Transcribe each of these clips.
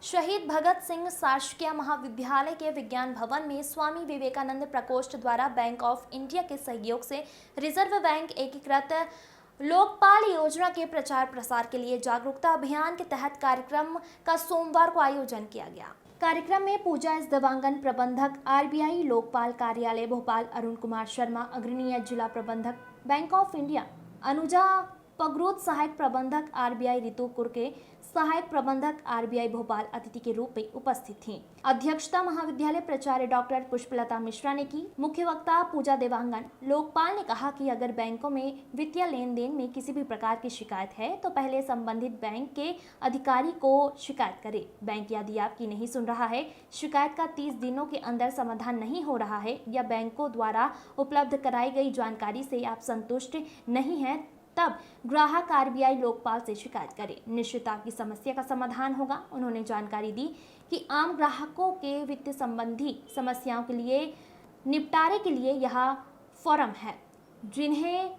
शहीद भगत सिंह शासकीय महाविद्यालय के विज्ञान भवन में स्वामी विवेकानंद प्रकोष्ठ द्वारा बैंक ऑफ इंडिया के सहयोग से रिजर्व बैंक एकीकृत लोकपाल योजना के प्रचार प्रसार के लिए जागरूकता अभियान के तहत कार्यक्रम का सोमवार को आयोजन किया गया। कार्यक्रम में पूजा एस देवांगन, प्रबंधक आरबीआई लोकपाल कार्यालय भोपाल अरुण कुमार शर्मा, अग्रणीय जिला प्रबंधक बैंक ऑफ इंडिया अनुजा पगरूद, सहायक प्रबंधक आरबीआई रितु कुरके, सहायक प्रबंधक आरबीआई भोपाल अतिथि के रूप में उपस्थित थीं। अध्यक्षता महाविद्यालय प्राचार्य डॉक्टर पुष्पलता मिश्रा ने की। मुख्य वक्ता पूजा देवांगन लोकपाल ने कहा कि अगर बैंकों में वित्तीय लेन देन में किसी भी प्रकार की शिकायत है तो पहले संबंधित बैंक के अधिकारी को शिकायत करे। बैंक यदि आपकी नहीं सुन रहा है, शिकायत का 30 दिनों के अंदर समाधान नहीं हो रहा है या बैंकों द्वारा उपलब्ध कराई गई जानकारी से आप संतुष्ट नहीं है, तब ग्राहक आरबीआई लोकपाल से शिकायत करें। निश्चित आपकी समस्या का समाधान होगा। उन्होंने जानकारी दी कि आम ग्राहकों के वित्त संबंधी समस्याओं के लिए निपटारे के लिए यह फोरम है। जिन्हें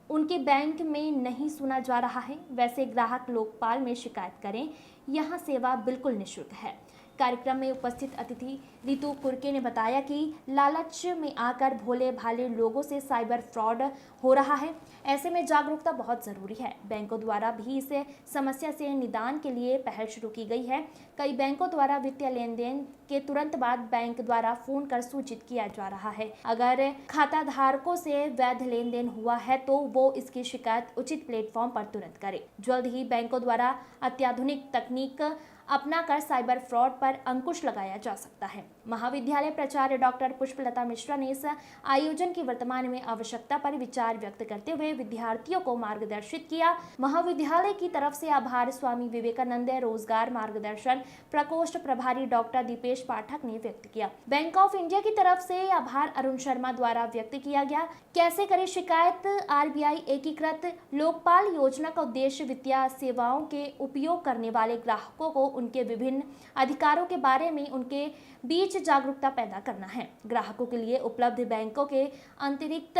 उनके बैंक में नहीं सुना जा रहा है, वैसे ग्राहक लोकपाल में शिकायत करें। यहाँ सेवा बिल्कुल निःशुल्क है। कार्यक्रम में उपस्थित अतिथि रितु कुरके ने बताया कि लालच में आकर भोले भाले लोगों से साइबर फ्रॉड हो रहा है। ऐसे में जागरूकता बहुत ज़रूरी है। बैंकों द्वारा भी इस समस्या से निदान के लिए पहल शुरू की गई है। कई बैंकों द्वारा वित्तीय लेन देन के तुरंत बाद बैंक द्वारा फोन कर सूचित किया जा रहा है। अगर खाता धारकों से वैध लेन देन हुआ है तो वो इसकी शिकायत उचित प्लेटफॉर्म पर तुरंत करे। जल्द ही बैंकों द्वारा अत्याधुनिक तकनीक अपनाकर साइबर फ्रॉड पर अंकुश लगाया जा सकता है। महाविद्यालय प्राचार्य डॉक्टर पुष्पलता मिश्रा ने इस आयोजन की वर्तमान में आवश्यकता पर विचार व्यक्त करते हुए विद्यार्थियों को मार्गदर्शित किया। महाविद्यालय की तरफ से आभार स्वामी विवेकानंद रोजगार मार्गदर्शन प्रकोष्ठ प्रभारी डॉक्टर दीपेश पाठक ने व्यक्त किया। बैंक ऑफ इंडिया की तरफ से आभार अरुण शर्मा द्वारा व्यक्त किया गया। कैसे करे शिकायत? आरबीआई एकीकृत लोकपाल योजना का उद्देश्य वित्तीय सेवाओं के उपयोग करने वाले ग्राहकों को उनके विभिन्न अधिकारों के बारे में उनके बीच जागरूकता पैदा करना है। ग्राहकों के लिए उपलब्ध बैंकों के अतिरिक्त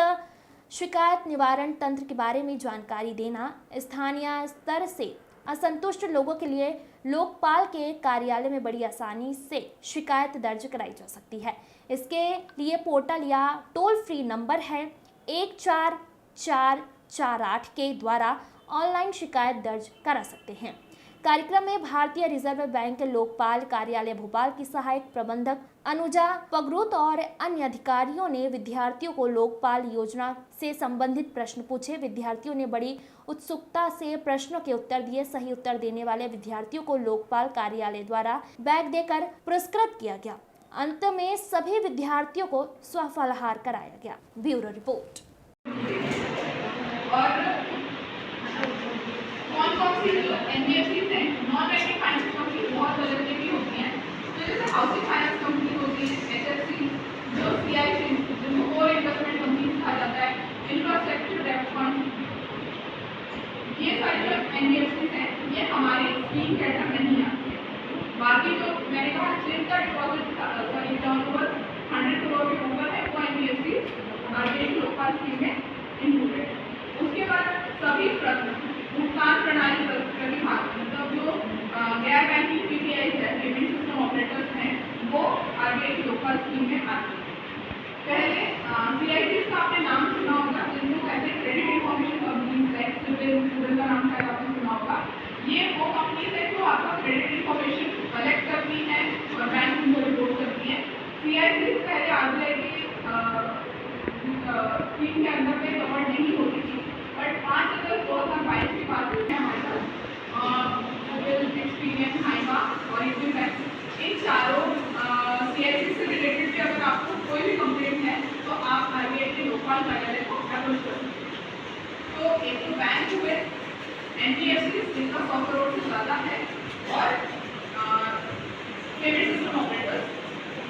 शिकायत निवारण तंत्र के बारे में जानकारी देना, स्थानीय स्तर से असंतुष्ट लोगों के लिए लोकपाल के कार्यालय में बड़ी आसानी से शिकायत दर्ज कराई जा सकती है। इसके लिए पोर्टल या टोल फ्री नंबर है 14448 के द्वारा ऑनलाइन शिकायत दर्ज करा सकते हैं। कार्यक्रम में भारतीय रिजर्व बैंक लोकपाल कार्यालय भोपाल की सहायक प्रबंधक अनुजा पगरूद और अन्य अधिकारियों ने विद्यार्थियों को लोकपाल योजना से संबंधित प्रश्न पूछे। विद्यार्थियों ने बड़ी उत्सुकता से प्रश्नों के उत्तर दिए। सही उत्तर देने वाले विद्यार्थियों को लोकपाल कार्यालय द्वारा बैग देकर पुरस्कृत किया गया। अंत में सभी विद्यार्थियों को स्वफलाहार कराया गया। Bureau report. कौन सी एनबीएफसी हैं, नॉन बैंकिंग फाइनेंस कंपनी बहुत तरह की भी होती हैं। तो जैसे हाउसिंग फाइनेंस कंपनी होती है, एचएफसी, जो सीआईसी जिनको कोर इन्वेस्टमेंट कंपनी कहा जाता है, इंफ्रास्ट्रक्चर डेवलपमेंट फंड, ये सारी जो एनबीएफसी हैं ये हमारी स्कीम के अंडर नहीं आती है। बाकी जो मैंने कहा जिनका डिपॉजिट टर्नओवर 100 करोड़ के ऊपर है वो एनबीएफसी आरबीआई लोकपाल स्कीम में इंक्लूडेड है। उसके बाद सभी भुगतान प्रणाली प्रतिभाग मतलब जो गैर बैंकिंग पीपीआई है, पेमेंट सिस्टम ऑपरेटर्स हैं, वो आरबीआई की लोकपाल स्कीम में आते हैं। पहले सीआईसी का आपने नाम सुना होगा, जिनको कहते हैं क्रेडिट इंफॉर्मेशन कंपनी, का नाम शायद आपने सुना होगा। ये वो कंपनीज है जो आपका क्रेडिट इंफॉर्मेशन कलेक्ट करती है और बैंक उनको रिपोर्ट करती है। सीआईसी पहले आरबीआई की स्कीम के अंदर में कवर नहीं होती थी, बट 5 अगस्त 2022 के बाद में हमारे पास एक्सपीरियंस हाइमा और इन चारों सीआईसी से रिलेटेड भी अगर आपको कोई भी कंप्लेंट है तो आप आरबीआई के लोकपाल कार्यालय को अप्रोच कर सकते हैं। तो एक तो बैंक हुए, एनबीएफसी जिनका 100 करोड़ से ज़्यादा है, और पेमेंट सिस्टम ऑपरेटर्स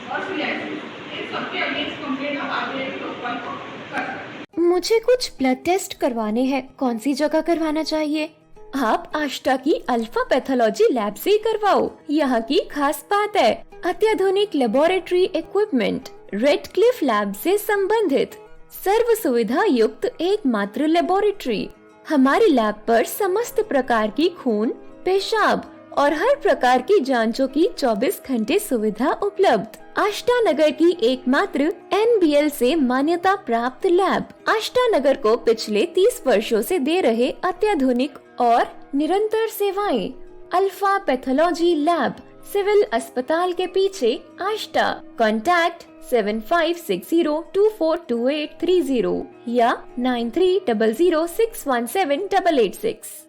और सीआईसी, इन सबके अगेंस्ट कंप्लेंट आप आरबीआई के लोकपाल को कर सकते हैं। मुझे कुछ ब्लड टेस्ट करवाने हैं, कौन सी जगह करवाना चाहिए? आप आष्टा की अल्फा पैथोलॉजी लैब से ही करवाओ। यहाँ की खास बात है अत्याधुनिक laboratory equipment, red Cliff lab से संबंधित सर्व सुविधा युक्त एकमात्र लेबोरेटरी। हमारी लैब पर समस्त प्रकार की खून, पेशाब और हर प्रकार की जांचों की 24 घंटे सुविधा उपलब्ध। आष्टा नगर की एकमात्र NBL से मान्यता प्राप्त लैब आष्टा नगर को पिछले 30 वर्षों से दे रहे अत्याधुनिक और निरंतर सेवाएं। अल्फा पैथोलॉजी लैब, सिविल अस्पताल के पीछे, आष्टा। कॉन्टैक्ट 7560242830 या 9300617886।